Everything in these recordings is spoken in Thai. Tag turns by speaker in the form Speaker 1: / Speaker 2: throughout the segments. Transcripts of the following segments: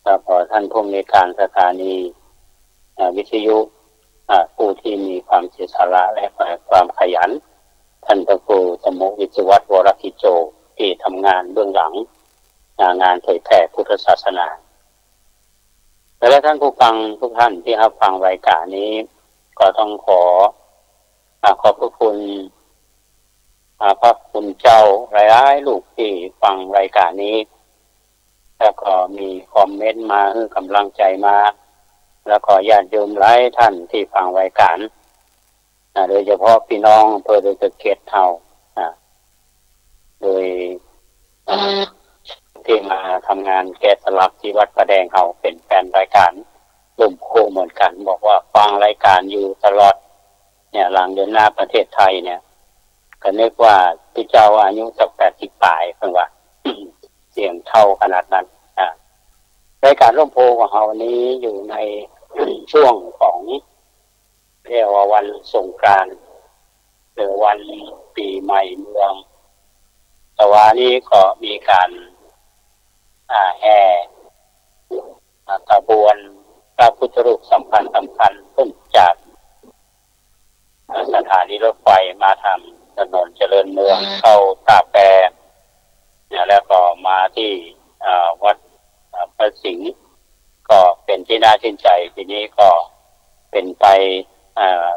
Speaker 1: แล้วก็ท่านผู้อำนวยการสถานีวิทยุผู้ที่มีความเสียสละและความขยันท่านพระครูสมุวิจวัฒน์วรกิจโจที่ทำงานเบื้องหลังงานเผยแผ่พุทธศาสนาและท่านผู้ฟังทุกท่านที่รับฟังรายการนี้ก็ต้องขอบพระคุณพระคุณเจ้าหลายๆลูกที่ฟังรายการนี้แล้วก็มีคอมเมนต์มาให้กำลังใจมาแล้วก็ญาติโยมหลายท่านที่ฟังรายการโดยเฉพาะพี่น้องอำเภอดอยสะเก็ดเฮาโดยที่มาทำงานแกะสลักที่วัดประแดงเฮาเป็นแฟนรายการร่วมโคเหมือนกันบอกว่าฟังรายการอยู่ตลอดเนี่ยหลังเดินหน้าประเทศไทยเนี่ยก็นึกว่าพี่เจ้าอายุสัก80ปลายเพิ่นว่า เสียงเท่าขนาดนั้นรายการร่มโพของเราวันนี้อยู่ใน ช่วงของเรียกว่าวันสงกรานต์หรือวันปีใหม่เมืองแต่ว่านี้ก็มีการแห่ขบวนพระพุทธรูปสำคัญขึ้นจากสถานีรถไฟมาทำถนนเจริญเมืองเข้าตาแปรแล้วก็มาที่วัดพระสิงห์ก็เป็นที่น่าชื่นใจทีนี้ก็เป็นไป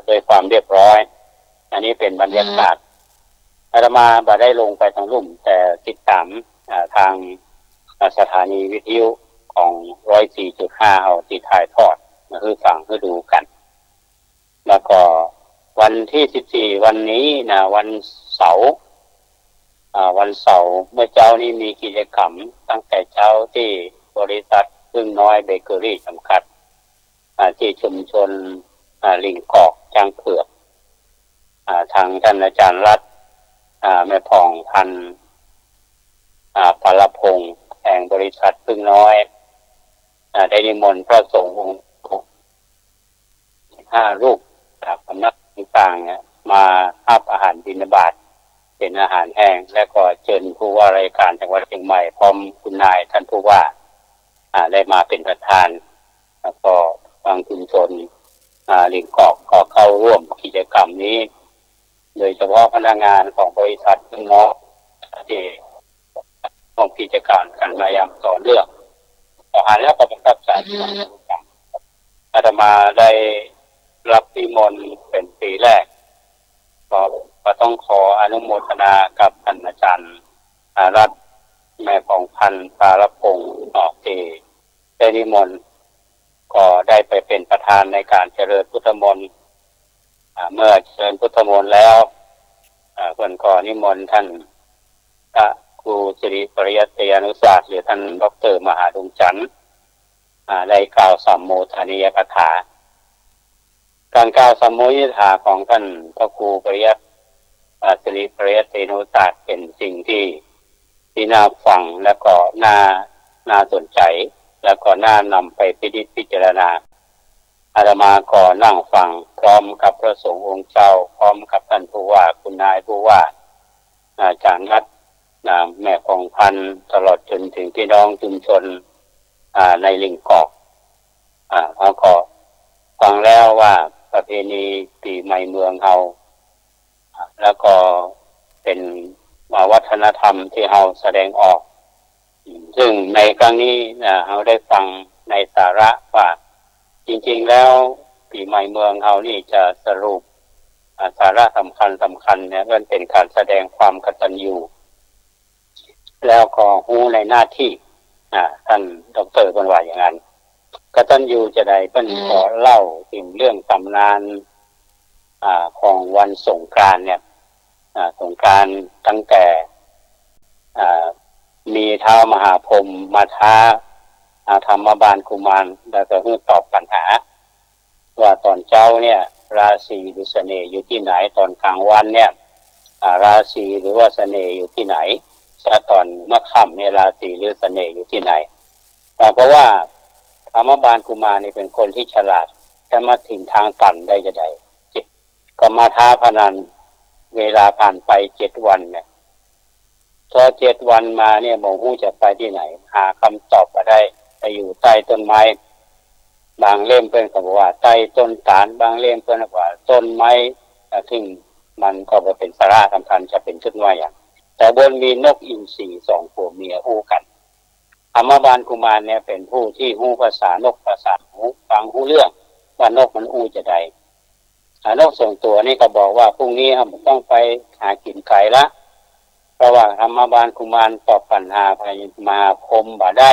Speaker 1: ด้วยความเรียบร้อยอันนี้เป็นบรรยากาศอาตมาบ่ได้ลงไปทางลุ่มแต่ติดตามทางสถานีวิทยุของ 104.5 เอาที่ถ่ายทอดมาให้ฟังให้ดูกันแล้วก็วันที่14วันนี้นะวันเสาร์เมื่อเช้านี้มีกิจกรรมตั้งแต่เช้าที่บริษัทพึ่งน้อยเบเกอรี่จำกัดที่ชุมชนลิงกอกจางเผือกทางท่านอาจารย์รัตน์แม่พองพันธ์พลพงษ์แห่งบริษัทพึ่งน้อยได้นิมนต์พระสงฆ์5 รูปจากสำนักต่างๆมารับอาหารบิณฑบาตเป็นอาหารแห้งและก็เชิญผู้ว่าราชการจังหวัดเชียงใหม่พร้อมคุณนายท่านผู้ว่าได้มาเป็นประธานแล้วก็บางชุมชนลิงกอกก็เข้าร่วมกิจกรรมนี้โดยเฉพาะพนักงานของบริษัทพึ่งน้อยที่ร่วมกิจการกันมาอย่างต่อเนื่องอาหารแล้วก็ประทับใจอาตมาได้รับนิมนต์เป็นปีแรกก็ต้องขออนุโมทนากับท่านอาจารย์รัตน์แม่ของพันธ์พลพงษ์ที่ได้นิมนต์ก็ได้ไปเป็นประธานในการเจริญพุทธมนต์เมื่อเจริญพุทธมนต์แล้วเพิ่นก็นิมนต์ท่านครูสิริปริยัติยานุศาสตร์หรือท่านดร.มหาดวงจันทร์ได้กล่าวสัมโมทนียกถาการกล่าวสัมโมทนียกถาของท่านพระครูปริยัติสิริปริยัติยานุศาสตร์เป็นสิ่งที่น่าฟังและก็น่าสนใจแล้วก็น่านำไปพิจารณาอาตมาก็นั่งฟังพร้อมกับพระสงฆ์องค์เจ้าพร้อมกับท่านผู้ว่าคุณนายผู้ว่าอาจารย์รัตน์แม่ของพันธ์ตลอดจนถึงพี่น้องชุมชนในลิงกอกแล้วก็ฟังแล้วว่าประเพณีปีใหม่เมืองเฮาแล้วก็เป็นวัฒนธรรมที่เฮาแสดงออกซึ่งในครั้งนี้เฮาได้ฟังในสาระว่าจริงๆแล้วปีใหม่เมืองเฮานี่จะสรุปสาระสำคัญเนี่ยมันเป็นการแสดงความกตัญญูแล้วก็รู้ในหน้าที่ท่านดร.เพิ่นว่าอย่างนั้นกตัญญูจะได้เพิ่นขอเล่าถึงเรื่องตำนานของวันสงกรานต์เนี่ยสงกรานต์ตั้งแต่มีท้าวมหาพรหมมาท้าธรรมบาลกุมารแล้วก็ให้ตอบปัญหาว่าตอนเช้าเนี่ยราศีหรือเสน่ห์อยู่ที่ไหนตอนกลางวันเนี่ยราศีหรือว่าเสน่ห์อยู่ที่ไหนถ้าตอนมะค่ำเนี่ยราศีหรือเสน่ห์อยู่ที่ไหนเพราะว่าธรรมบาลกุมารนี่เป็นคนที่ฉลาดแต่มาถึงทางตันได้จะได้ก็มาท้าพนันเวลาผ่านไป7 วันเนี่ยพอ7 วันมาเนี่ยบ่ฮู้จะไปที่ไหนหาคำตอบมาได้ไปอยู่ใต้ ต้ต้นไม้บางเล่มเพิ่นก็บอกว่าใต้ต้นตาลบางเล่มเพิ่นก็ว่าต้นไม้ซึ่งมันก็บ่เป็นสาระสำคัญจะเป็นจุดน้อยอย่างแต่บนมีนกอินทรี2ผัวเมียฮู้กันธรรมบาลกุมารเนี่ยเป็นผู้ที่ฮู้ภาษานกภาษาหูฟังฮู้เรื่องว่านกมันอู้จะใดนกส่งตัวนี่ก็บอกว่าพรุ่งนี้เราต้องไปหากินไก่ละเพราะว่าธรรมบาลกุมารตอบปัญหาภายมาคมบ่ได้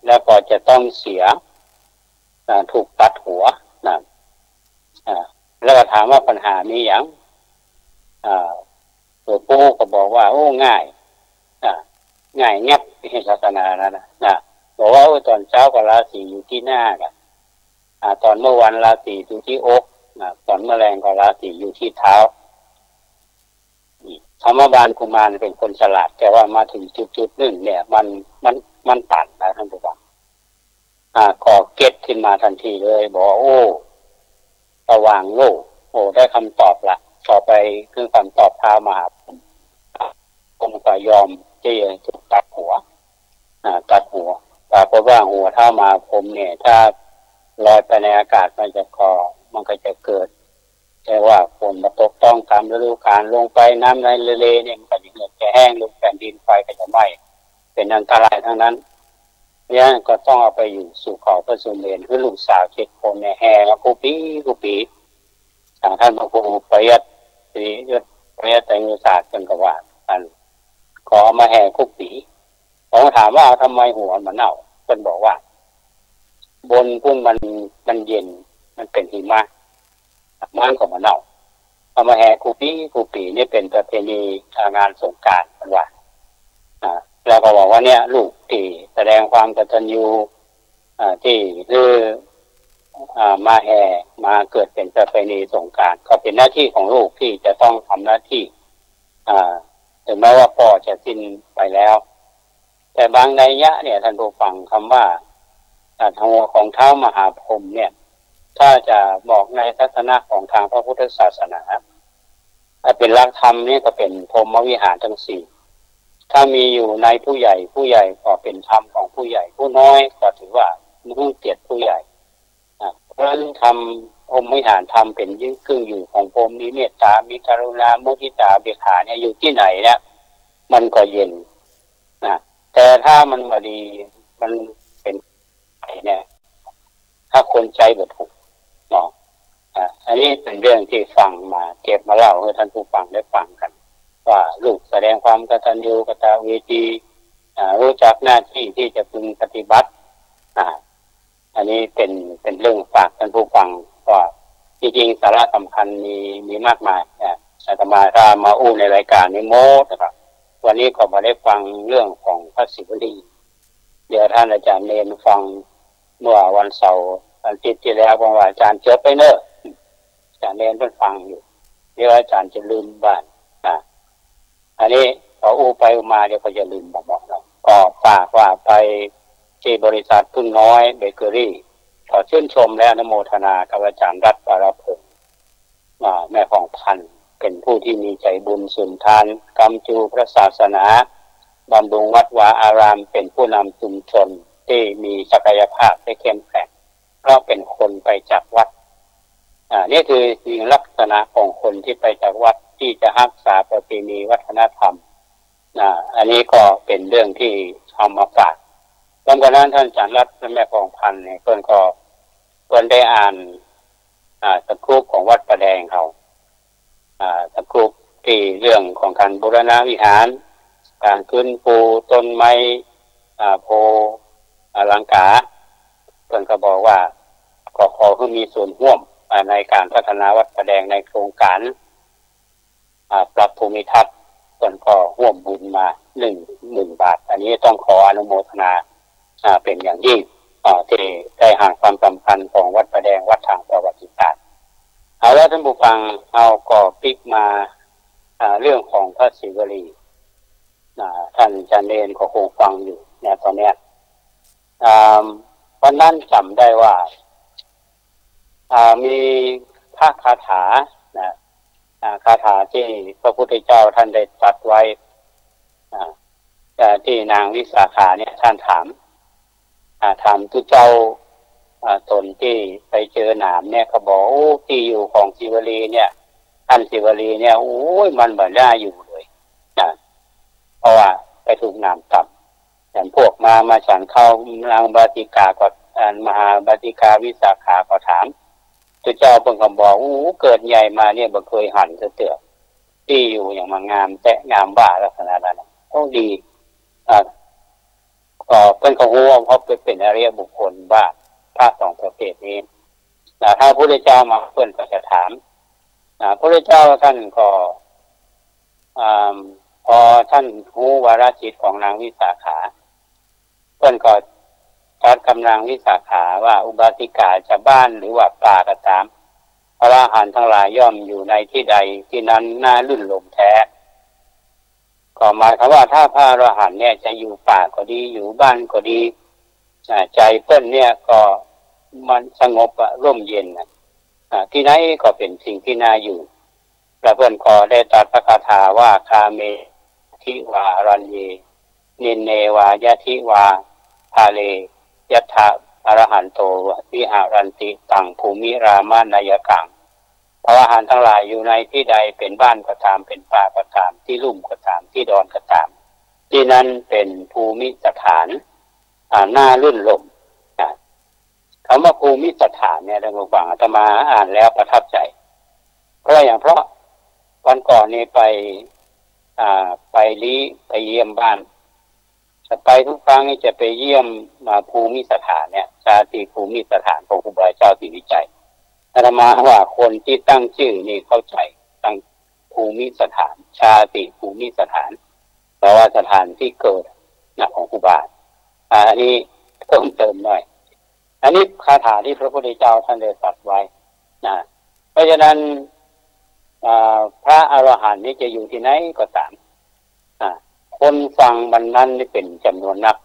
Speaker 1: แล้วก็จะต้องเสียถูกตัดหัวนะแล้วก็ถามว่าปัญหามีอย่างตัวปู่ก็บอกว่าโอ้ง่ายง่ายงับในศาสนานะบอกว่าตอนเช้าก็ราศีอยู่ที่หน้ากันตอนเมื่อวันราศีอยู่ที่อกตอนเมื่อแรงก็ราศีอยู่ที่เท้าธรรมบาลกุมารเป็นคนฉลาดแต่ว่ามาถึงจุดๆนึงเนี่ยมันตัดนะท่านผู้ฟังก็เก็ตขึ้นมาทันทีเลยบอกโอ้ระวางโลกโอ้ได้คำตอบละต่อไปคือคำตอบท้ามหาผมก็ยอมที่จะถูกตัดหัวตัดหัวแต่เพราะว่าหัวท้ามาผมเนี่ยถ้าลอยไปในอากาศมันก็จะเกิดแต่ว่าฝนมาตกต้องตามฤดูกาลลงไปน้ำในทะเลเนี่ยมันก็จะแห้งลงแผ่นดินไฟก็จะไหม้เป็นอันตรายทั้งนั้นเนี่ยก็ต้องเอาไปอยู่สู่เขาพระสุเมรุคือลูกสาว7 คนเนี่ยแห่มากุปีท่านพระครูประยัตติยศประยัตติศาสตร์เป็นกว่าท่านขอมาแห่กุปีผมถามว่าทำไมหัวมันเน่าคนบอกว่าบนพุ่นมันเย็นมันเป็นหิมะมันก็มันเน่าเอามาแห่กุปีนี่เป็นประเพณีงานสงกรานต์มันว่าแล้วก็บอกว่าเนี่ยลูกที่แสดงความกตัญญูที่คือมาแห่มาเกิดเป็นประเพณีสงกรานต์ก็เป็นหน้าที่ของลูกที่จะต้องทำหน้าที่ถึงแม้ว่าพ่อจะสิ้นไปแล้วแต่บางนัยยะเนี่ยท่านผู้ฟังคำว่าทางของเท้ามหาพรหมเนี่ยถ้าจะบอกในทัศนะของทางพระพุทธศาสนาเป็นหลักธรรมนี่ก็เป็นพรหมวิหารทั้ง4ถ้ามีอยู่ในผู้ใหญ่ก็เป็นธรรมของผู้ใหญ่ผู้น้อยก็ถือว่ามุ่งเกียรติผู้ใหญ่เพราะฉะนั้นธรรมพรหมวิหารธรรมเป็นยิ่งครึ่งอยู่ของพรหมมีเมตตามีกรุณามุทิตาเบกขาเนี่ยอยู่ที่ไหนเนี่ยมันก็เย็นแต่ถ้ามันมาดีมันเป็นไงเนี่ยถ้าคนใจบ่ถูกเนาะอันนี้เป็นเรื่องที่ฟังมาเก็บมาเล่าให้ท่านผู้ฟังได้ฟังกันว่าลูกแสดงความกตัญญูกตเวทีรู้จักหน้าที่ที่จะพึงปฏิบัติอันนี้เป็นเรื่องฝากท่านผู้ฟังว่าจริงๆสาระสำคัญมีมากมายอาตมาถ้ามาอู้ในรายการนี้โม้นะครับวันนี้ก็มาได้ฟังเรื่องของพระศิวลีเดี๋ยวท่านอาจารย์เนรฟังเมื่อวันเสาร์อาทิตย์ที่แล้วบอกว่าอาจารย์จดไปเนอะอาจารย์เนรเพิ่งฟังอยู่เดี๋ยวอาจารย์จะลืมบ้านอันนี้พออู้ไปมาเดี๋ยวก็จะลืมบอกเราก็ฝากว่าไปที่บริษัทพึ่งน้อยเบเกอรี่ขอชื่นชมและอนุโมทนากับอาจารย์รัตน์ปารพงศ์แม่ของพันเป็นผู้ที่มีใจบุญสุนทานกำจูพระศาสนาบำรุงวัดวาอารามเป็นผู้นำชุมชนที่มีศักยภาพได้เข้มแข็งเพราะเป็นคนไปจากวัดนี่คือสิ่งลักษณะของคนที่ไปจากวัดที่จะรักษาประเพณีวัฒนธรรมอันนี้ก็เป็นเรื่องที่เอามาฝากตอนนั้นท่านอาจารย์รัตน์แม่ของพันเนี่ยเพิ่นได้อ่านสครูปของวัดประแดงเขาสครูปที่เรื่องของการบูรณะวิหารการขึ้นปูต้นไม้โพลังกาเพิ่นก็บอกว่าขอให้มีส่วนร่วมในการพัฒนาวัดประแดงในโครงการปรับภูมิทัศน์เพิ่นก็ร่วมบุญมา10,000 บาทอันนี้ต้องขออนุโมทนาเป็นอย่างยิ่งที่ได้หาความสำคัญของวัดประแดงวัดทางประวัติศาสตร์เอาแล้วท่านผู้ฟังเอาก็พลิกมาเรื่องของพระศิวลีท่านอาจารย์เนรก็คงฟังอยู่เนี่ยตอนเนี้ยวันนั้นจำได้ว่ามีพระคาถาคาถาที่พระพุทธเจ้าท่านได้ตรัสไว้ที่นางวิสาขาเนี่ยท่านถาม ถามทุเจ้าตนที่ไปเจอหนามเนี่ยเขาบอกที่อยู่ของศิวลีเนี่ยท่านศิวลีเนี่ยโอ้ยมันบ่ได้อยู่เลยนะเพราะว่าไปถูกหนามกัดอย่างพวกมาฉันเข้านางบาติกาก็มหาบาติกาวิสาขาก็ถามทุเจ้าเพิ่นก็บอกเกิดใหญ่มาเนี่ยบ่เคยหันเตือที่อยู่อย่างมางามแต่งามบ้าลักษณะนั้นต้องดีก็เป็นของหัวเพราะเป็นอริยบุคคลว่าพระสองประเภทนี้ถ้าพระพุทธเจ้ามาเพิ่นก็จะถามพระพุทธเจ้าท่านก็พอท่านรู้วาระจิตของนางวิสาขาเพิ่นก็จัดกำลังวิสาขาว่าอุบาสิกาจะบ้านหรือว่าป่าก็ตามพระอรหันต์ทั้งหลายย่อมอยู่ในที่ใดที่นั้นน่าลื่นลมแท้ก็หมายความว่าถ้าพระอรหันต์เนี่ยจะอยู่ป่าก็ดีอยู่บ้านก็ดีใจเพิ่นเนี่ยก็มันสงบร่มเย็นที่ไหนก็เป็นสิ่งที่น่าอยู่พระเพิ่นก็ได้ตรัสพระคาถาว่าคาเมทิวารัญเยนินเนวายะทิวาภาเลยัตถะอรหันโตวิหารันติตังภูมิรามานายกังพระอรหันต์ทั้งหลายอยู่ในที่ใดเป็นบ้านก็ตามเป็นป่าก็ตามที่ลุ่มก็ตามที่ดอนก็ตามที่นั้นเป็นภูมิสถานน่าลื่นลมคำว่าภูมิสถานเนี่ยท่านผู้ฟังอาตมาอ่านแล้วประทับใจเพราะอย่างเพราะวันก่อนนี้ไปเยี่ยมบ้านจะไปทุกครั้งนี่จะไปเยี่ยมภูมิสถานเนี่ยชาติภูมิสถานของครูบาเจ้าศรีวิจัยอาตมาว่าคนที่ตั้งชื่อนี่เข้าใจตั้งภูมิสถานชาติภูมิสถานแปลว่าสถานที่เกิดของครูบาอันนี้เพิ่มเติมหน่อยอันนี้คาถาที่พระพุทธเจ้าท่านได้ตรัสไว้เพราะฉะนั้นพระอรหันต์นี่จะอยู่ที่ไหนก็ตามคนฟังบรรนั้นนี่เป็นจำนวนนัก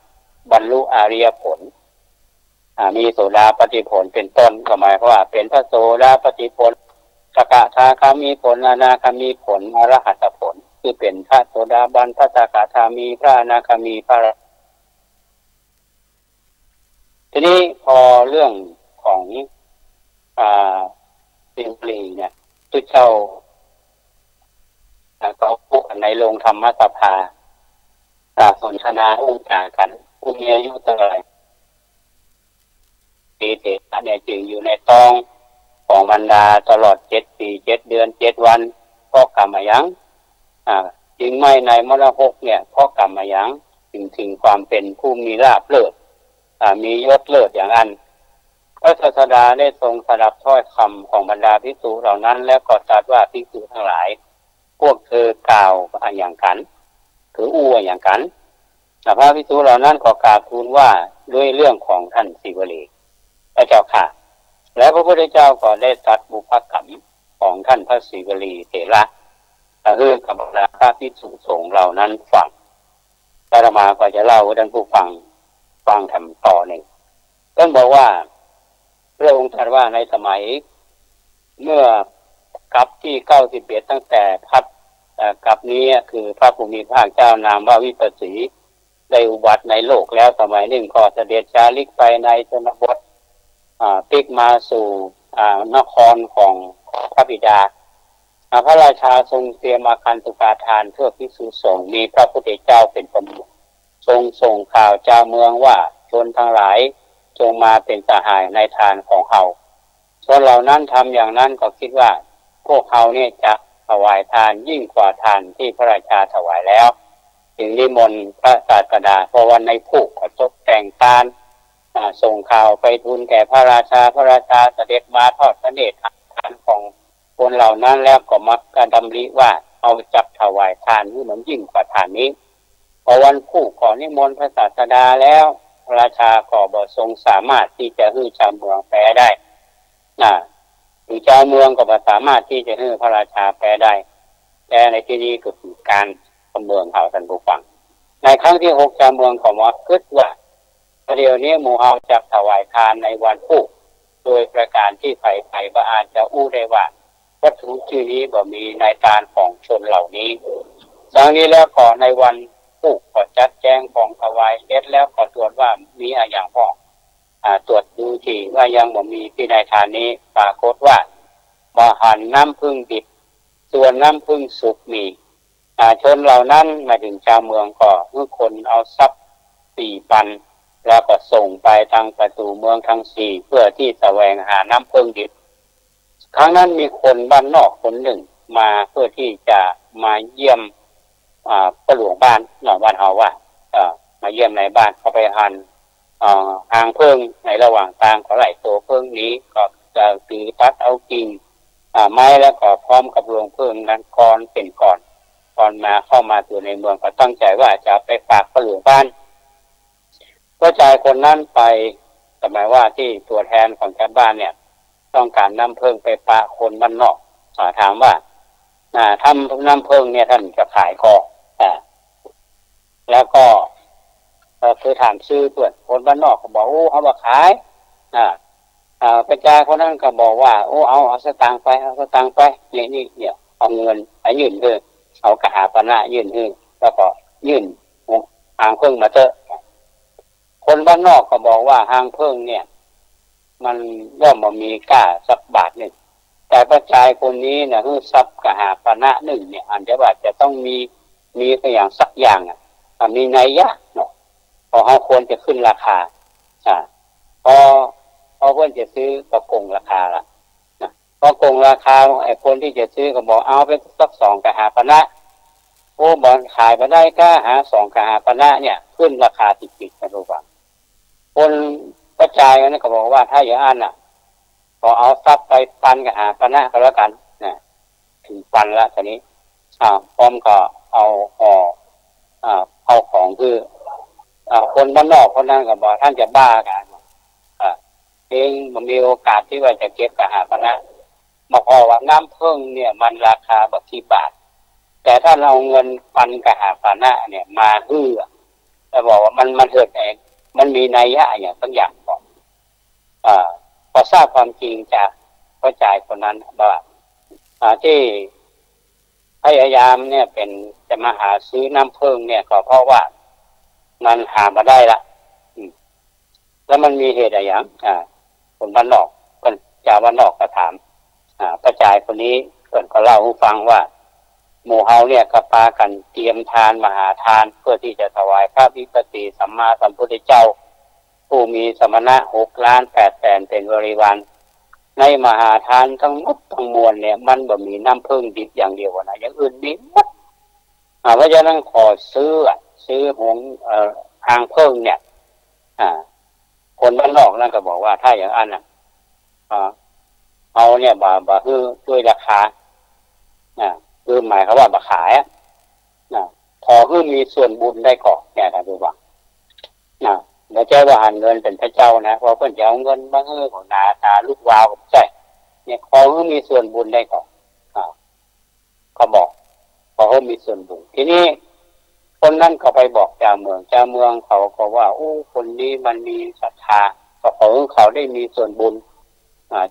Speaker 1: บรรลุอริยผลมีโสดาปัตติผลเป็นต้นก็หมายความว่าเป็นพระโสดาปัตติผลสกทาคามีผลอนาคามีผลอรหัตผลคือเป็นพระโสดาบันพระสกทามีพระอนาคามีพระทีนี้พอเรื่องของสิงลีเนี่ยทุกเจ้าก็พูดในโรงธรรมสภาสนทนาอุจากันผู้มีอายุเท่าไหร่ปีเศษเนี่ยจึงอยู่ในตองของบรรดาตลอด7 ปี7 เดือน7 วันก็กรรมยังจึงไม่ในมรหกเนี่ยก็กรรมยังถึงความเป็นผู้มีลาภเลิศมียศเลิศอย่างนั้นพระศาสดาได้ทรงสดับถ้อยคำของบรรดาภิกษุเหล่านั้นแล้วก็ตรัสว่าภิกษุทั้งหลายพวกเธอกล่าวอย่างกันถืออู้อย่างกันพระภิกษุเหล่านั้นก็กราบทูลว่าด้วยเรื่องของท่านศิวลีพระเจ้าค่ะและพระพุทธเจ้าก็ได้ตรัสบุพกรรมของท่านพระศิวลีเถระคือกับบรรดาพระภิกษุสงฆ์เหล่านั้นฟังอาตมาก็จะเล่าให้ท่านผู้ฟังทำต่อหนึ่งต้องบอกว่าพระองค์ตรัสว่าในสมัยเมื่อกับที่91ตั้งแต่พัดกับนี้คือพระภูมิภาคเจ้านามว่าวิปัสสีได้อุบัติในโลกแล้วสมัยหนึ่งก็เสด็จจาริกไปในชนบทพลิกมาสู่นครของพระบิดาพระราชาทรงเตรียมอาคารสุขาทานเพื่อภิกษุสงฆ์มีพระพุทธเจ้าเป็นประมุขทรงส่งข่าวเจ้าเมืองว่าชนทั้งหลายจงมาเป็นสหายในทานของเขาชนเหล่านั้นทำอย่างนั้นก็คิดว่าพวกเขาเนี่ยจะถวายทานยิ่งกว่าทานที่พระราชาถวายแล้วจึงนิมนต์พระศาสดาเพราะวันในผู้ก็ตกแต่งทานส่งข่าวไปทูลแก่พระราชาเสด็จมาทอดพระเนตรทานของคนเหล่านั้นแล้วก็มักการดำริว่าเอาจับถวายทานที่มันยิ่งกว่าทานนี้พอวันผู้ขอนิมนต์พระศาสดาแล้วพระราชาก็บ่ทรงสามารถที่จะให้ชาวเมืองแพ้ได้หรือชาวเมืองก็บ่สามารถที่จะให้พระราชาแพ้ได้แต่ในที่นี้ก็คือการเมืองเขาท่านผู้ฟังในครั้งที่6ชาวเมืองของวัดคิดว่าเดี๋ยวนี้หมู่เฮาจะถวายทานในวันผู้โดยประการที่ไผบ่อาจจะอู้ได้ว่าวัตถุชื่อนี้บ่มีในทานของชนเหล่านี้ดังนี้แล้วก็ในวันผู้ก็จัดแจงของถวายเสร็จแล้วก็ตรวจว่ามีอย่างพอ ตรวจดูที่ว่ายังบ่มีที่ใดทานนี้ปรากฏว่าบ่หันน้ำพึ่งดิบส่วนน้ำพึ่งสุกมีชนเหล่านั้นมาถึงชาวเมืองก็เมื่อคนเอาทรัพย์4 ปันแล้วก็ส่งไปทางประตูเมืองทั้ง4เพื่อที่แสวงหาน้ำพึ่งดิบครั้งนั้นมีคนบ้านนอกคนหนึ่งมาเพื่อที่จะมาเยี่ยมพระหลวงบ้านบ้านเฮาว่ามาเยี่ยมในบ้านเขาไปหันหางพึ่งในระหว่างทางก็ไหลตัวพึ่งนี้ก็จะตีตัดเอากิ่งไม้แล้วก็พร้อมกับรวงพึ่งนั้นก่อนเป็นก่อนมาเข้ามาตัวในเมืองก็ตั้งใจว่าจะไปฝากพระหลวงบ้านก็ชายคนนั้นไปหมายว่าที่ตัวแทนของชาวบ้านเนี่ยต้องการน้ำพึ่งไปปะคนบ้านนอกถามว่าทำน้ำพึ่งเนี่ยท่านจะขายคอแล้วก็คือถามซื้อตัวคนบ้านนอกก็บอกโอ้เขาบอกขายกระจายคนนั้นก็บอกว่าโอ้เอาสตางค์ไปเอาสตางค์ไปนี่เนี่ยเอาเงินไปยื่นคือเอากระหาปณะยื่นคือแล้วก็ยื่นหางพึ่งมาเถอะคนบ้านนอกก็บอกว่าหางพึ่งเนี่ยมันย่อมมีค่าสักบาทหนึ่งแต่กระจายคนนี้เนี่ยคือทรัพย์กระหาปณะหนึ่งเนี่ยอันจะว่าจะต้องมีอย่างสักอย่างมีนัยยะเนาะพอเขาควรจะขึ้นราคาพอเพื่อนจะซื้อก็โกงราคาละนะพอโกงราคาไอ้คนที่จะซื้อก็บอกเอาไปสัก2กะหาปณะโอ้บอกขายมาได้ก็หา2กะหาปณะเนี่ยขึ้นราคาติดกันรู้ป่ะคนกระจายกันก็บอกว่าถ้าอย่างนั้นพอเอาทรัพย์ไปปันกะหาปณะก็แล้วกันนะถึงปันละทีนี้พร้อมก็เอาของคือคนบ้านนอกคนนั้นก็บอกท่านจะบ้ากันเองมันมีโอกาสที่ว่าจะเก็บกะหาปณะมาพอว่าน้ำพึ่งเนี่ยมันราคาบักกี่บาทแต่ถ้าเราเงินปันกะหาปณะเนี่ยมาจะบอกว่ามันเถิดเองมันมีนัยยะอย่างตั้งอย่างบอกพอทราบความจริงจากเข้าใจคนนั้นว่าที่พยายามเนี่ยเป็นจะมาหาซื้อน้ำพึ่งเนี่ยก็เพราะว่ามันหามาได้ละแล้วมันมีเหตุอะไรอย่างคนบ้านนอกคนชาวบ้านนอกก็ถามกระจายคนนี้คนก็เล่าให้ฟังว่าหมู่เฮาเนี่ยก็ปากันเตรียมทานมหาทานเพื่อที่จะถวายพระวิปัสสิสัมมาสัมพุทธเจ้าผู้มีสมณะ6,800,000เป็นบริวารในมหาทานทั้งหมดทั้งมวลเนี่ยมันบ่มีน้ำพึ่งดิบอย่างเดียวนะอย่างอื่นมีหมดเพราะฉะนั้นขอซื้อหงหางพึ่งเนี่ยคนบ้านนอกนั่นก็บอกว่าถ้าอย่างนั้นเอาเนี่ยบ่คือด้วยราคาคือหมายเขาว่าบ่ขายพอคือมีส่วนบุญได้ก่อนเนี่ยท่านผู้ฟังแล้วเจ้าว่าหันเงินเป็นพระเจ้านะพอเพิ่นจะเอาเงินมาให้ของนาตาลูกวาวใช่เนี่ยพอคือมีส่วนบุญได้ก่อนเขาบอกพอเขามีส่วนบุญทีนี้คนนั้นก็ไปบอกเจ้าเมืองเขาก็ว่าโอ้คนนี้มันมีศรัทธาก็ขอเขาได้มีส่วนบุญ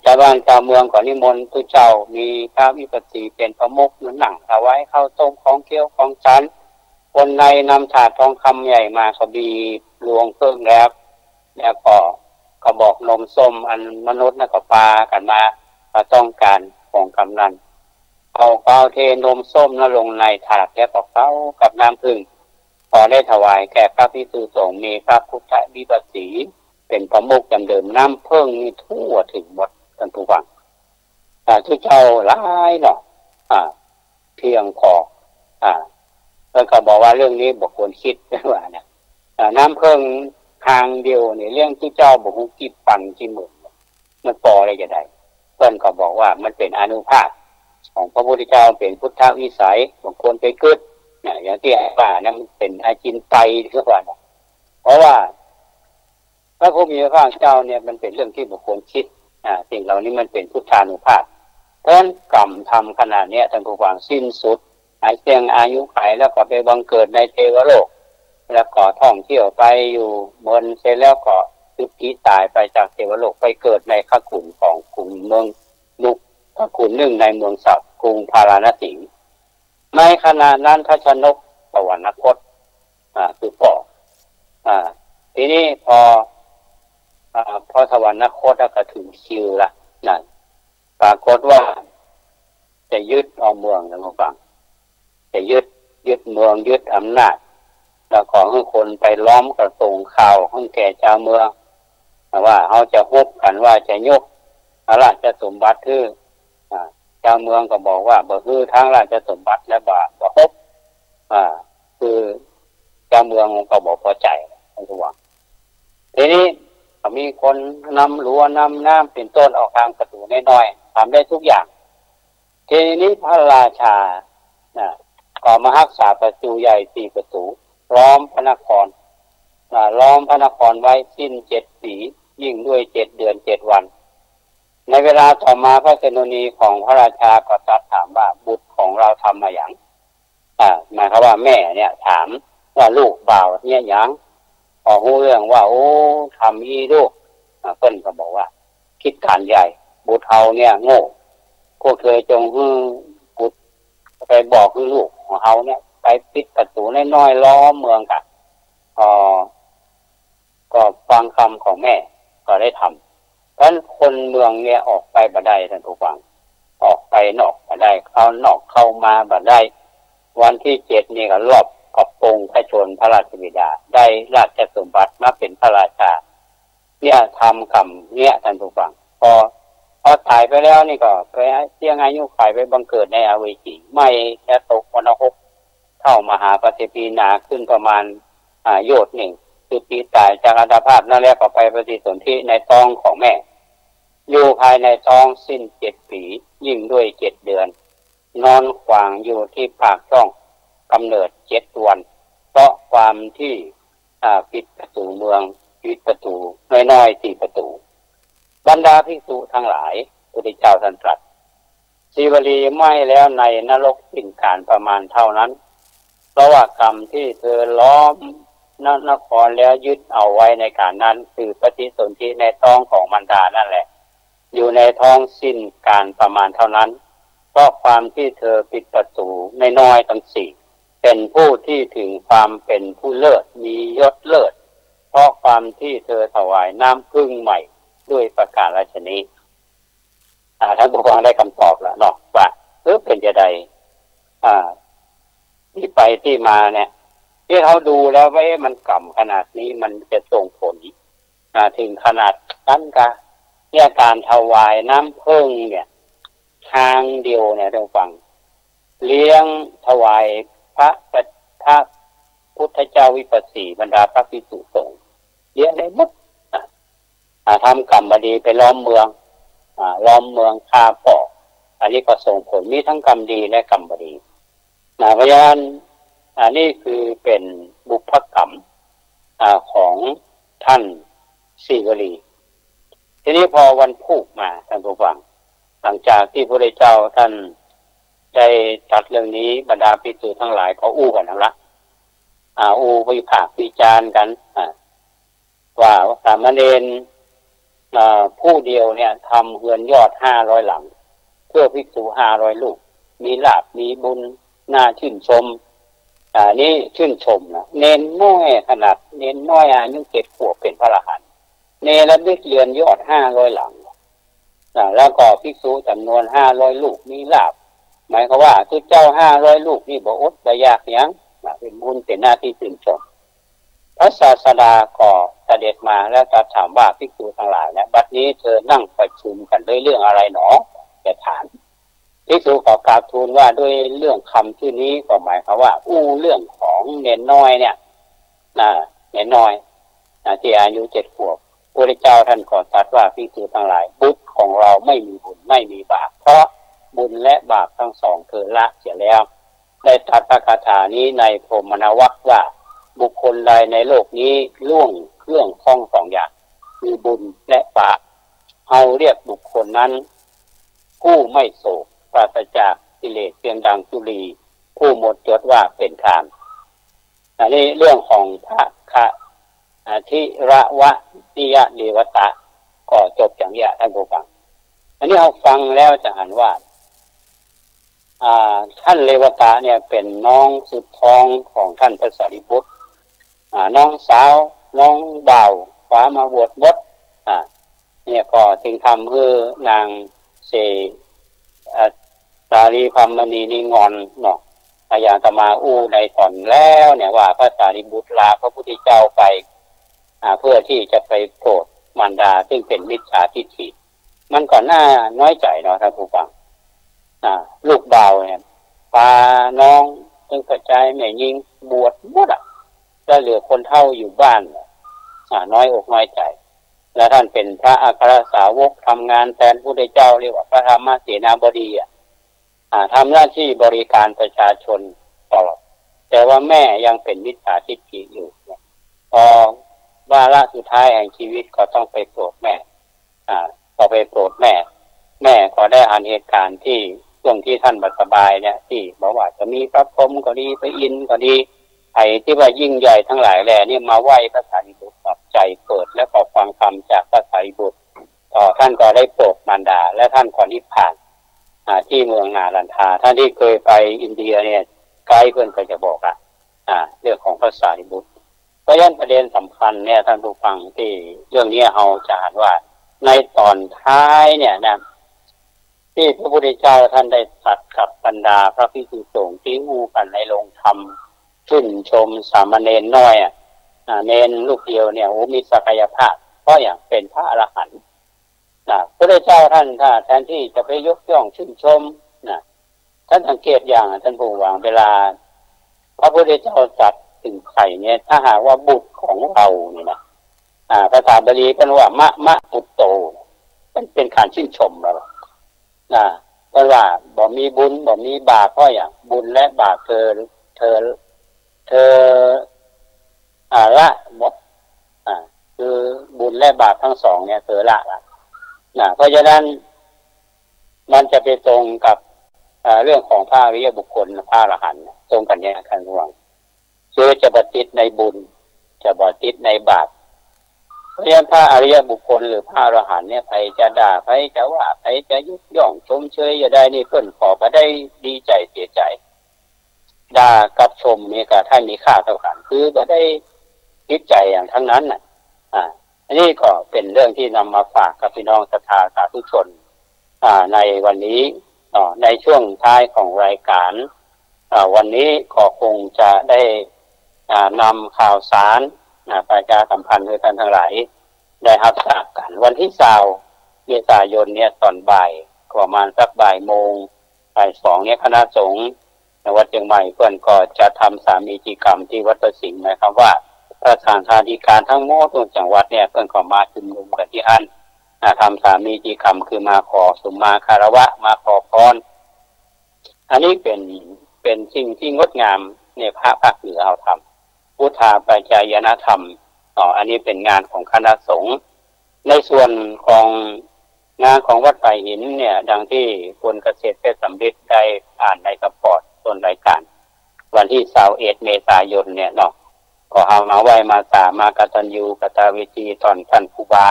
Speaker 1: เจ้าบ้านเจ้าเมืองก็นิมนต์ผู้เจ้ามีพระวิปัสสีเป็นประมุขหนังถวายข้าวต้มของเคี้ยวของฉันคนในนำถาดทองคำใหญ่มาเขาบีรวงเครื่องแล้วก็บอกนมส้มอันมนุษย์ก็ปากันมาต้องการของกำนันเอาเทนมส้มลงในถาดแล้วก็เข้ากับน้ำผึ้งพอได้ถวายแก่พระภิกษุสงฆ์มีพระพุทธวิปัสสีเป็นประมุขจำเดิมน้ำผึ้งนี่ทั่วถึงหมดท่านผู้ฟังทุกเจ้าหลายเนาะเพียงพอแล้วก็บอกว่าเรื่องนี้บอกควรคิดว่าเนี่ยน้ำผึ้งทางเดียวเนี่ยเรื่องที่เจ้าบอกว่ากี่ปันกี่หมื่นมันพออะไรจะได้เพื่อนก็บอกว่ามันเป็นอานุภาพของพระพุทธเจ้าเป็นพุทธวิสัยบางคนไปกึศอย่างที่ว่านั่นเป็นอาจินไตทุกวันเพราะว่าพระผู้มีพระภาคเจ้าเนี่ยมันเป็นเรื่องที่บุคคลคิดสิ่งเหล่านี้มันเป็นพุทธานุภาพเพราะฉะนั้นกรรมทำขนาดนี้ท่านผู้ฟังสิ้นสุดเสียงอายุไขแล้วก็ไปบังเกิดในเทวโลกแล้วก็ท่องเที่ยวไปอยู่บนเสร็จแล้วก็สุขีตายไปจากเทวโลกไปเกิดในขขุนของกรุงเมืองลุกขขุนหนึ่งในเมืองสัพกรุงพาราณสีในขณะนั้นพระชนกสวรรคตคือพ่อทีนี้พอ พอสวรรคตก็ถึงคิวละนั่นปรากฏว่าจะยึดเอาเมืองนะคุณฟังจะยึดเมืองยึดอำนาจแล้วขอให้คนไปล้อมกระทงข่าวให้แก่เจ้าเมืองว่าเขาจะฮุบกันว่าจะยกราชสมบัติคือเจ้าเมืองก็บอกว่าบ่คือทางราชสมบัติและบ่ฮุบคือเจ้าเมืองก็บอกพอใจคุณฟังทีนี้มีคนนำรั้วนำน้ำเป็นต้นออกทางประตูน้อยๆทำได้ทุกอย่างทีนี้พระราชาก็มารักษาประตูใหญ่4ประตูล้อมพระนครล้อมพระนครไว้สิ้น7 ปียิ่งด้วย7 เดือน 7 วันในเวลาต่อมาพระชนนีของพระราชาก็ตรัสถามว่าบุตรของเราทำมาอย่างหมายความว่าแม่เนี่ยถามว่าลูกบ่าวเนี่ยอย่างพอรู้เรื่องว่าโอ้ทำอีลูกเพิ่นก็บอกว่าคิดการใหญ่บุตรเฮาเนี่ยโง่พวกเธอจงบุตรไปบอกคือลูกของเฮาเนี่ยไปปิดประตูน้อยๆล้อมเมืองกันก็ฟังคำของแม่ก็ได้ทำเพราะคนเมืองเนี่ยออกไปบ่ได้ท่านผู้ฟังออกไปนอกบ่ได้เข้านอกเข้ามาบ่ได้วันที่7นี่ก็รอบกับปงพระชนพระราชบิดาได้ราชสมบัติมาเป็นพระราชาเนี่ยทำคำเนี่ยท่านผู้ฟังพอตายไปแล้วนี่ก็ไปเสี่ยงอายุไขไปบังเกิดในอเวจีไม่จะตกวรรณภพเข้ามหาปฏิปีนาขึ้นประมาณโยชน์หนึ่งคือปีตายจากอัตภาพนั่นแล้วก็ไปปฏิสนธิในท้องของแม่อยู่ภายในท้องสิ้น7 ปียิ่งด้วย7 เดือนนอนขวางอยู่ที่ปากช่องกำเนิด7 วันเพราะความที่ปิดประตูเมืองปิดประตูน้อยๆ4 ประตูบรรดาภิกษุทั้งหลายพระพุทธเจ้าท่านตรัสชีวลีไม่แล้วในนรกสิ้นการประมาณเท่านั้นเพราะว่ากรรมที่เธอล้อมนครแล้วยึดเอาไว้ในการนั้นคือปฏิสนธิในท้องของมารดานั่นแหละอยู่ในท้องสิ้นการประมาณเท่านั้นเพราะความที่เธอปิดประตูน้อยๆทั้ง4เป็นผู้ที่ถึงความเป็นผู้เลิศมียศเลิศเพราะความที่เธอถวายน้ำพึ่งใหม่ด้วยประการราชนี้ท่านผู้ฟังได้คำตอบแล้วเนาะว่าเป็นจะใดที่ไปที่มาเนี่ยที่เขาดูแล้วว่ามันกำขนาดนี้มันจะส่งผลถึงขนาดนั้นกะเนี่ยการถวายน้ำพึ่งเนี่ยทางเดียวเนี่ยท่านฟังเลี้ยงถวายพระพุทธเจ้าวิปัสสีบรรดาพระภิกษุสงฆ์เลี้ยงได้หมดทำกรรมบดีไปล้อมเมืองฆ่าปอกอันนี้ก็ส่งผลมีทั้งกรรมดีและกรรมบดีเพราะฉะนั้นนี่คือเป็นบุพกรรมของท่านสีวลีทีนี้พอวันพุธมาท่านผู้ฟังหลังจากที่พระพุทธเจ้าท่านได้จัดเรื่องนี้บรรดาภิกษุทั้งหลายก็อู้กันละวิพากษ์วิจารณ์กันว่าสามเณรผู้เดียวเนี่ยทำเฮือนยอด500 หลังเพื่อภิกษุ500 ลูกมีลาภมีบุญน่าชื่นชมนี่ชื่นชมนะเน้นน้อยขนาดเน้นน้อยอายุ7 ขวบเป็นพระอรหันต์เนรมิตเรือนยอด500 หลังแล้วก็ภิกษุจำนวน500 ลูกมีลาภหมายความว่าทุกเจ้า500 ลูกนี่บ่อดบ่ยากหยังเป็นบุญเป็นหน้าที่ชื่นชมพระศาสดาก็เสด็จมาแล้วตรัสถามว่าภิกษุทั้งหลายเนี่ยบัดนี้เธอนั่งประชุมกันด้วยเรื่องอะไรหนอจะถามภิกษุก็กราบทูลว่าด้วยเรื่องคำที่นี้ก็หมายความว่าเรื่องของเนนน้อยเนี่ยเนนน้อยที่อายุ7 ขวบพระพุทธเจ้าท่านก็ตรัสว่าภิกษุทั้งหลายบุตรของเราไม่มีบุญไม่มีบาปเพราะบุญและบาปทั้งสองเธอละเสียแล้วได้ตรัสพระคาถานี้ในพรหมนวรรคว่าบุคคลใดในโลกนี้ล่วงเครื่องข้อง2 อย่างคือบุญและบาปเราเรียกบุคคลนั้นผู้ไม่โศกปราศจากกิเลสเพียงดังจุลีผู้หมดจดว่าเป็นฌานอันนี้เรื่องของพระธิระวะนิยเดวตะก็จบอย่างนี้ท่านผู้ฟังอันนี้เราฟังแล้วจะเห็นว่าท่านเรวตะเนี่ยเป็นน้องสุดท้องของท่านพระสารีบุตรน้องสาวน้องบ่าวฟ้ามาบวชบด อ่าเนี่ยก็ถึงทำให้นางเสสารีพัมมณีนิงอนเนาะพยานตมาอู้ในตอนแล้วเนี่ยว่าพระสารีบุตรลาพระพุทธเจ้าไปเพื่อที่จะไปโปรดมารดาซึ่งเป็นมิจฉาทิฏฐิมันก่อนหน้าน้อยใจเนาะท่านผู้ฟังลูกบ่าวเนี่ยพาน้องจึงกระจายแม่ยิงบวชหมดแล้วเหลือคนเฒ่าอยู่บ้านน้อยอกน้อยใจและท่านเป็นพระอัครสาวกทำงานแทนพระพุทธเจ้าเรียกว่าพระธรรมเสนาบดีทำหน้าที่บริการประชาชนตลอดแต่ว่าแม่ยังเป็นมิจฉาทิฏฐิอยู่พอวาระสุดท้ายแห่งชีวิตก็ต้องไปโปรดแม่พอไปโปรดแม่ก็ได้อ่านเหตุการณ์ที่ช่วงที่ท่านบัสบายเนี่ยที่บอกว่าจะมีพระพรหมก็ดีพระอินทร์ก็ดีไอ้ที่ว่ายิ่งใหญ่ทั้งหลายแหล่นี่มาไหว้พระสารีบุตรใจเปิดและขอฟังธรรมจากพระสารีบุตรท่านก็ได้โปรดมารดาและท่านก็นิพพานที่เมืองนาลันทาท่านที่เคยไปอินเดียเนี่ยไกด์เพื่อนก็จะบอกเรื่องของพระสารีบุตรเพราะฉะนั้นประเด็นสำคัญเนี่ยท่านผู้ฟังที่เรื่องนี้เอาจะอ่านว่าในตอนท้ายเนี่ยนะที่พระพุทธเจ้าท่านได้ตรัสกับบรรดาพระภิกษุสงฆ์ที่อู้กันในโรงธรรมชื่นชมสามเณรน้อยเนรลูกเดียวเนี่ยมีศักยภาพเพราะอย่างเป็นพระอรหันต์พระพุทธเจ้าท่านแทนที่จะไปยกย่องชื่นชมท่านสังเกตอย่างท่านผู้ฟังเวลาพระพุทธเจ้าตรัสถึงใครเนี่ยถ้าหากว่าบุตรของเราเนี่ยนะภาษาบาลีเป็นว่ามะปุตโตเป็นการชื่นชมเราเพราะว่าบ่มีบุญบ่มีบาปเพราะอย่างบุญและบาปเธอละหมดคือบุญและบาปทั้งสองเนี่ยเธอละเพราะฉะนั้นมันจะไปตรงกับเรื่องของพระอริยบุคคลพระอรหันต์ตรงกันอย่างกันห่วงคือจะบัติดในบุญจะบัติดในบาปเพราะฉะนั้นพระอริยบุคคลหรือพระอรหันต์เนี่ยใครจะด่าใครจะว่าใครจะยกย่องชมเชยอย่าได้นี่เพิ่นขอมาได้ดีใจเสียใจด่ากับชมนี่ก็ท่านมีค่าเท่ากันคือบ่ได้คิดใจอย่างทั้งนั้นอันนี้ก็เป็นเรื่องที่นำมาฝากกับพี่น้องศรัทธาสาธุชนในวันนี้ในช่วงท้ายของรายการวันนี้ก็คงจะได้นำข่าวสารประชาสัมพันธ์ให้ท่านทั้งหลายได้รับทราบกันวันที่20 เมษายนเนี่ยตอนบ่ายประมาณสักบ่ายโมงบ่าย2เนี่ยคณะสงฆ์ในวัดเชียงใหม่เพื่อนก็จะทำสามีจิกรรมที่วัดประสิงห์นะครับว่าประธานธาธิการทั้งหมดทุกจังหวัดเนี่ยเพื่อนก็มาชุมนุมกันที่อันทำสามีจิกรรมคือมาขอสุมาคารวะมาขอพรอันนี้เป็นสิ่งที่งดงามในพระภาคเหนือเอาทำพุทธาปัจจายนธรรมอันนี้เป็นงานของคณะสงฆ์ในส่วนของงานของวัดไผ่หินเนี่ยดังที่คุณเกษตรเพชรสำริดได้อ่านในสปอร์ตต้นรายการวันที่21 เมษายนเนี่ยก็เอามาไหว้มาสามากตัญญูกตเวทีตอนท่านครูบา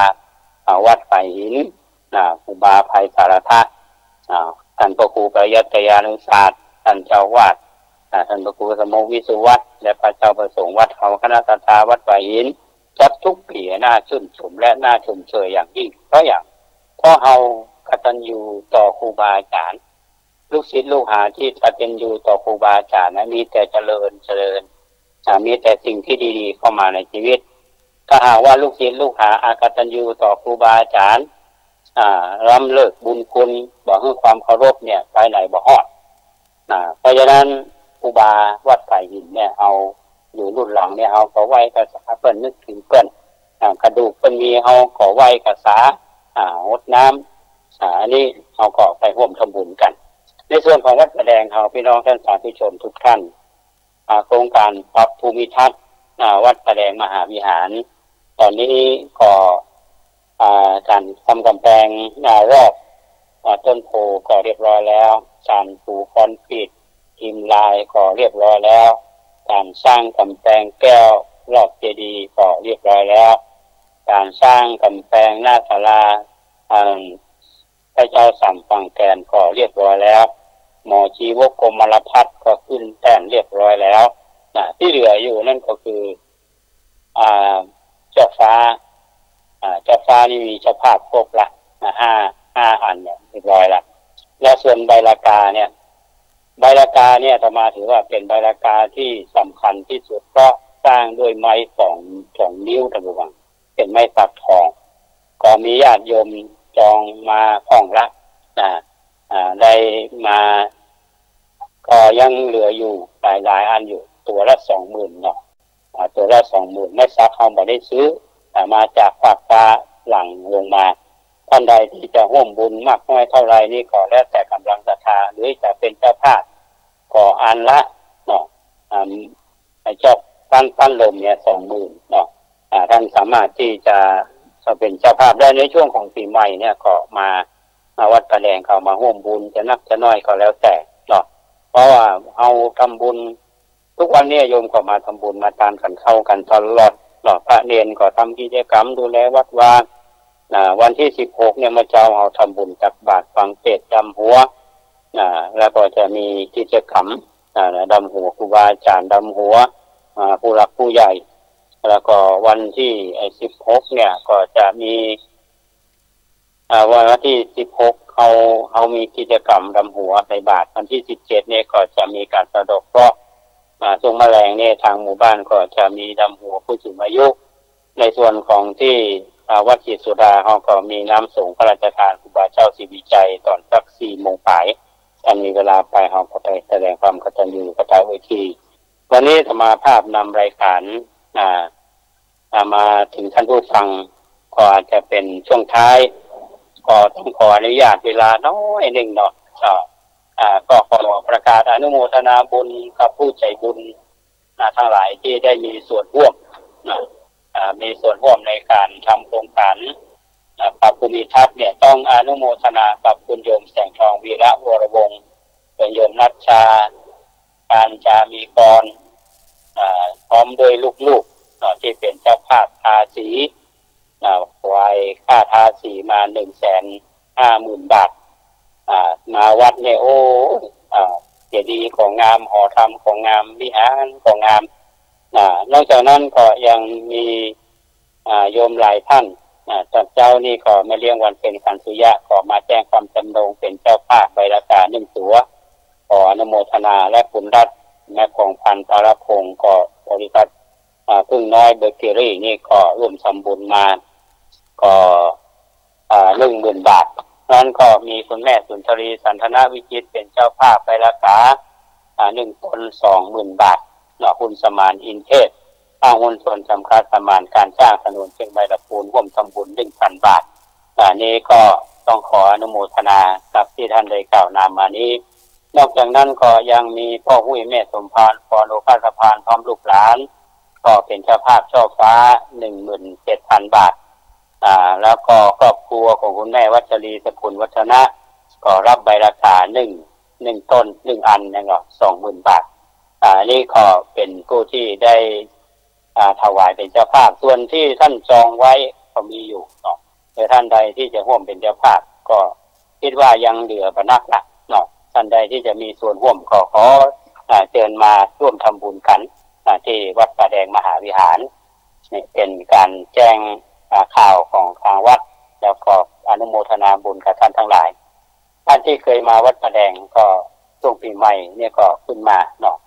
Speaker 1: วัดไผ่หินครูบาภัยสารทะท่านพระครูประยัตยานุศาสตร์ท่านเจ้าวาดท่านพระครูสมภวิสุวัฒน์และพระเจ้าประสงค์วัดเขาคณะสัตยาวัดไผ่หินจัดทุกปีน่าชื่นชมและน่าชมเชยอย่างยิ่งเพราะเอากตัญญูต่อครูบาอาจารย์ลูกศิษย์ลูกหาที่กตัญญูต่อครูบาอาจารย์มีแต่เจริญมีแต่สิ่งที่ดีๆเข้ามาในชีวิตถ้าหากว่าลูกศิษย์ลูกหาอากตัญญูต่อครูบาอาจารย์ล้ำเลิกบุญคุณบอกให้ความเคารพเนี่ยไปไหนบ่ฮอดเพราะฉะนั้นครูบาวัดไผ่หินเนี่ยเอาอยู่รุ่นหลังเนี่ยเอาขอไหว้กษาเปิ้นนึกถึงเปิ้นกระดูกเปิ้นมีเอาขอไหว้กษางดน้ำอันนี้เอาก็ไปร่วมทำบุญกันในส่วนของวัดแสดงเขาพี่น้องท่านสาธุชนทุกท่านโครงการปรับภูมิทัศน์วัดแสดงมหาวิหารตอนนี้ก็การทำกำแพงรอบต้นโพก็เรียบร้อยแล้วการปูคอนกรีตทิมลายก็เรียบร้อยแล้วการสร้างกำแพงแก้วรอบเจดีย์ก็เรียบร้อยแล้วการสร้างกำแพงหน้าศาลาพระเจ้าสัมปังแกนก็เรียบร้อยแล้วหมอชีวกกรมลพัฒน์ก็ขึ้นแต้มเรียบร้อยแล้วที่เหลืออยู่นั่นก็คือเจ้าฟ้า เจ้าฟ้านี่มีเจ้าภาพครบละห้าอันเนี่ยเรียบร้อยละแล้วส่วนใบลากาเนี่ยใบลากาเนี่ยต่อมาถือว่าเป็นใบลากาที่สำคัญที่สุดเพราะสร้างด้วยไม้สองนิ้วตะบุวังเป็นไม้สักทองก็มีญาติโยมจองมาห้องละได้มาก็ยังเหลืออยู่หลายอันอยู่ตัวละ 20,000 เนาะตัวละ 20,000ไม่ซักเขาบ่ได้ซื้อมาจากภาคฟ้าหลังลงมาท่านใดที่จะร่วมบุญมากน้อยเท่าไรนี่ก็แล้วแต่กำลังศรัทธาหรือจะเป็นเจ้าภาพก็อันละเนาะเจ้าปั้นลมเนี่ย 20,000 เนาะท่านสามารถที่จะเป็นเจ้าภาพได้ในช่วงของปีใหม่เนี่ยก็มาวัดประแดงเขามาร่วมบุญจะนักจะน้อยก็แล้วแต่เนาะเพราะว่าเอาทำบุญทุกวันนี้โยมก็มาทำบุญมาตามกันเข้ากันตลอดเนาะพระเนรก็ทำกิจกรรมดูแลวัดวาวันที่16เนี่ยมาเจ้าเอาทำบุญตักบาตรฟังเทศน์ดำหัวแล้วก็จะมีกิจกรรมดำหัวครูบาอาจารย์ดำหัวผู้หลักผู้ใหญ่แล้วก็วันที่16เนี่ยก็จะมีวันที่16เขามีกิจกรรมดำหัวใส่บาตรวันที่17เนี่ยก็จะมีการสะดอกเคราะห์ทรงแมลงเนี่ยทางหมู่บ้านก็จะมีดำหัวผู้สูงอายุในส่วนของที่วัดจิตสุดาเขาก็มีน้ำสงฆ์พระราชทานครูบาเจ้าศรีวิจัยตอนสัก 4 โมงป่ายถ้ามีเวลาไปเขาก็ไปแสดงความกตัญญูกตเวทีวันนี้ธรรมาภาพนำรายการมาถึงท่านผู้ฟังก็อาจจะเป็นช่วงท้ายก็ต้องขออนุญาตเวลาน้อยหนึ่งเนาะก็ขอประกาศอนุโมทนาบุญกับผู้ใจบุญทั้งหลายที่ได้มีส่วนร่วมมีส่วนร่วมในการทำโครงการปรับภูมิทัศน์เนี่ยต้องอนุโมทนากับคุณโยมแสงทองวีระวรวงศ์คุณโยมนัชชาการจามีกรพร้อมด้วยลูกๆที่เป็นเจ้าภาพทาสีไว้ค่าทาสีมา150,000 บาทมาวัดเนี่ยโอ้เจดีย์ของงามหอธรรมของงามวิหารของงามนอกจากนั้นก็ยังมีโยมหลายท่านจัดเจ้านี่ก็มาเลี้ยงวันเป็นขันสุยะก็มาแจ้งความจำนงเป็นเจ้าภาพใบละกา1 ตัวขออนุโมทนาและคุณรัตน์แม่ของพันธุ์ปารพงศ์ก็บริษัทพึ่งน้อยเบเกอรี่นี่ก็ร่วมทำบุญมาก็10,000 บาทนั้นก็มีคุณแม่สุนทรีสันทนาวิจิตเป็นเจ้าภาพใบละกา1 ตน 20,000 บาทคุณสมานอินเทศหุ้นส่วนสำคัญสมานการสร้างถนนเชียงใหม่ลำพูนร่วมทำบุญ 1,000 บาทนี้ก็ต้องขออนุโมทนากับที่ท่านได้กล่าวนามมานี้นอกจากนั้นก็ยังมีพ่อหุ้ยแม่สมพานพรโอภาสพานพร้อมลูกหลานก็เป็นเจ้าภาพช่อฟ้า 17,000 บาทแล้วก็ครอบครัวของคุณแม่วัชรีสกุลวัฒนะก็รับใบราคา1 ต้น 1 อันนะครับ 20,000 บาทนี่ก็เป็นผู้ที่ได้ถวายเป็นเจ้าภาพส่วนที่ท่านจองไว้ก็มีอยู่เนาะแต่ท่านใดที่จะร่วมเป็นเจ้าภาพก็คิดว่ายังเหลือประนักละเนาะท่านใดที่จะมีส่วนร่วมก็ขอเชิญมาร่วมทำบุญกันที่วัดป่าแดงมหาวิหารนี่เป็นการแจ้งข่าวของทางวัดแล้วก็อนุโมทนาบุญกับท่านทั้งหลายท่านที่เคยมาวัดป่าแดงก็ช่วงปีใหม่เนี่ยก็ขึ้นมาเนาะ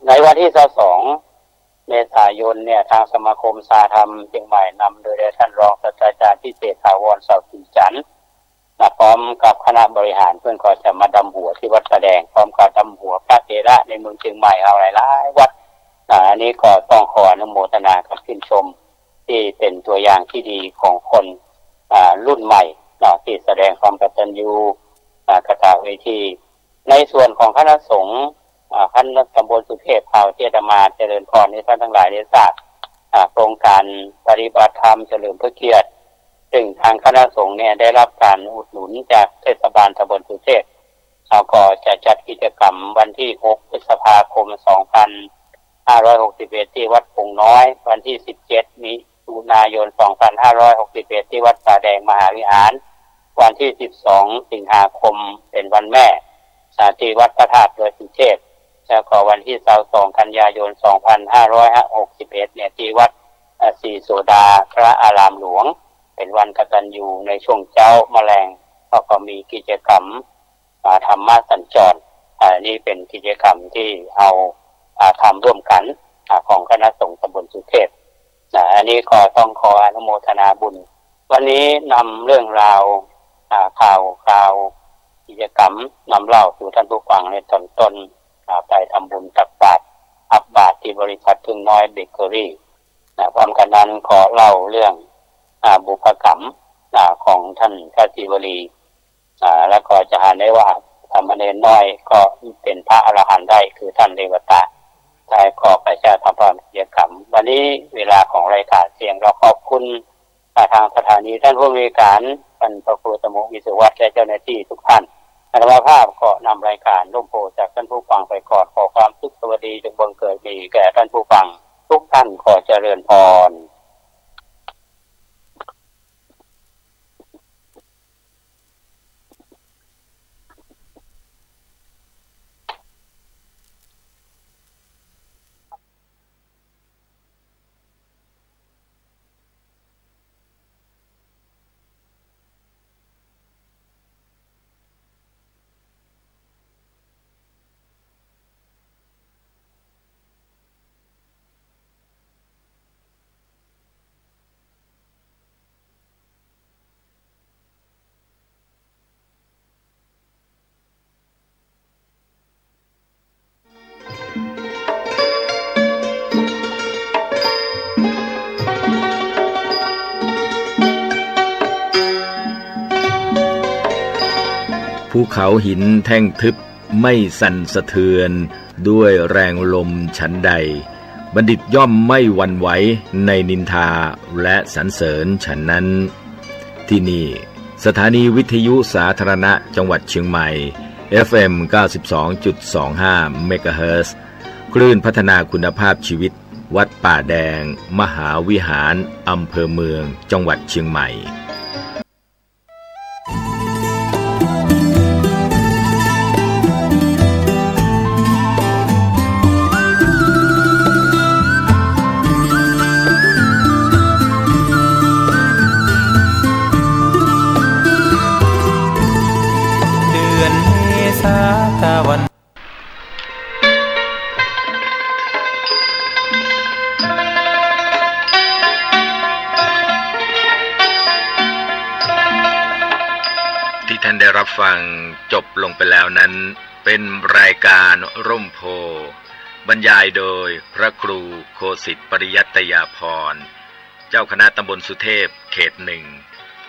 Speaker 1: ในวันที่22 เมษายนเนี่ยทางสมาคมสาธรรมเชียงใหม่นำโดยท่านรองศาสตราจารย์พิเศษถาวรเสาสินจันทร์พร้อมกับคณะบริหารเพื่อนก็จะมาดำหัวที่วัดป่าแดงพร้อมกับดำหัวพระเถระในเมืองเชียงใหม่เอาหลายวัดอันนี้ก็ต้องขออนุโมทนากับชื่นชมที่เป็นตัวอย่างที่ดีของคนรุ่นใหม่ที่แสดงความกตัญญูกตเวทีในส่วนของคณะสงฆ์คณะตำบลสุเทพเผ่าที่อาตมาเจริญพรในท่านทั้งหลายได้ทราบโครงการปฏิบัติธรรมเฉลิมพระเกียรติซึ่งทางคณะสงฆ์เนี่ยได้รับการอุดหนุนจากเทศบาลตำบลสุเทพก็จะจัดกิจกรรมวันที่6 พฤษภาคม 2561ที่วัดปงน้อยวันที่17 มิถุนายน 2561ที่วัดป่าแดงมหาวิหารวันที่12 สิงหาคมเป็นวันแม่ที่วัดพระธาตุดอยสุเทพแล้วก็วันที่22 กันยายน 2561เนี่ยที่วัด สีโสดาพระอารามหลวงเป็นวันกตัญญูในช่วงเจ้าแมลงก็มีกิจกรรมธรรมะสัญจรนี่เป็นกิจกรรมที่เอาทำร่วมกันของคณะสงฆ์ตำบลสุเทพอันนี้ก็ต้องขออนุโมทนาบุญวันนี้นำเรื่องราวข่าวกิจกรรมนำเล่าสู่ท่านผู้ฟังในตอนต้นไปทำบุญตักบาตรอับบาตรที่บริษัทพึ่งน้อยเบเกอรี่พร้อมกันนั้นขอเล่าเรื่องบุพกรรมของท่านพระศิวลีแล้วก็จะหาได้ว่าสามเณรน้อยก็เป็นพระอรหันต์ได้คือท่านเรวตะได้ขอประชาสัมพันธ์กิจกรรมวันนี้เวลาของรายการเสียงเราขอบคุณทางสถานีท่านผู้บริการท่านพระครูสมุวิศวัตรและเจ้าหน้าที่ทุกท่านอัตมาภาพก็นำรายการร่มโพจากท่านผู้ฟังไปก่อนขอความสุขสวัสดีจงบังเกิดมีแก่ท่านผู้ฟังทุกท่านขอเจริญพร
Speaker 2: ภูเขาหินแท่งทึบไม่สั่นสะเทือนด้วยแรงลมฉันใดบัณฑิตย่อมไม่หวั่นไหวในนินทาและสรรเสริญฉันนั้นที่นี่สถานีวิทยุสาธารณะจังหวัดเชียงใหม่ FM 92.25 เมกะเฮิรตซ์ คลื่นพัฒนาคุณภาพชีวิตวัดป่าแดงมหาวิหารอำเภอเมืองจังหวัดเชียงใหม่ได้รับฟังจบลงไปแล้วนั้นเป็นรายการร่มโพบรรยายโดยพระครูโคสิทธิ์ปริยัตยาภรณ์เจ้าคณะตำบลสุเทพเขตหนึ่ง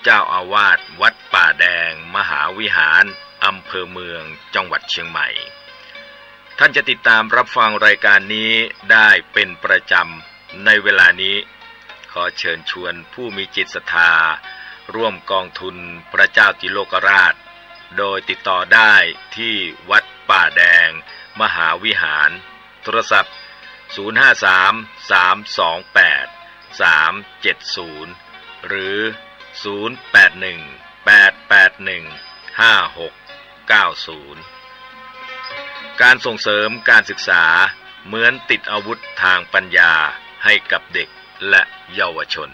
Speaker 2: เจ้าอาวาสวัดป่าแดงมหาวิหารอำเภอเมืองจังหวัดเชียงใหม่ท่านจะติดตามรับฟังรายการนี้ได้เป็นประจำในเวลานี้ขอเชิญชวนผู้มีจิตศรัทธาร่วมกองทุนพระเจ้าติโลกราชโดยติดต่อได้ที่วัดป่าแดงมหาวิหารโทรศัพท์053-328-370หรือ081-881-5690การส่งเสริมการศึกษาเหมือนติดอาวุธทางปัญญาให้กับเด็กและเยาวชน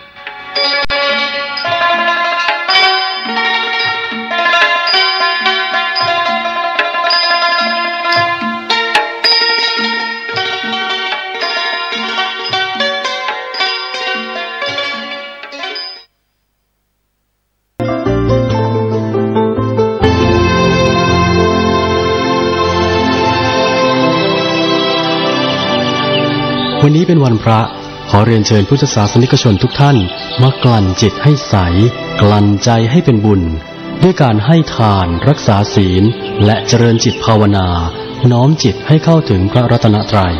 Speaker 3: วันนี้เป็นวันพระขอเรียนเชิญพุทธศาสนิกชนทุกท่านมากลั่นจิตให้ใสกลั่นใจให้เป็นบุญด้วยการให้ทานรักษาศีลและเจริญจิตภาวนาน้อมจิตให้เข้าถึงพระรัตนตรัย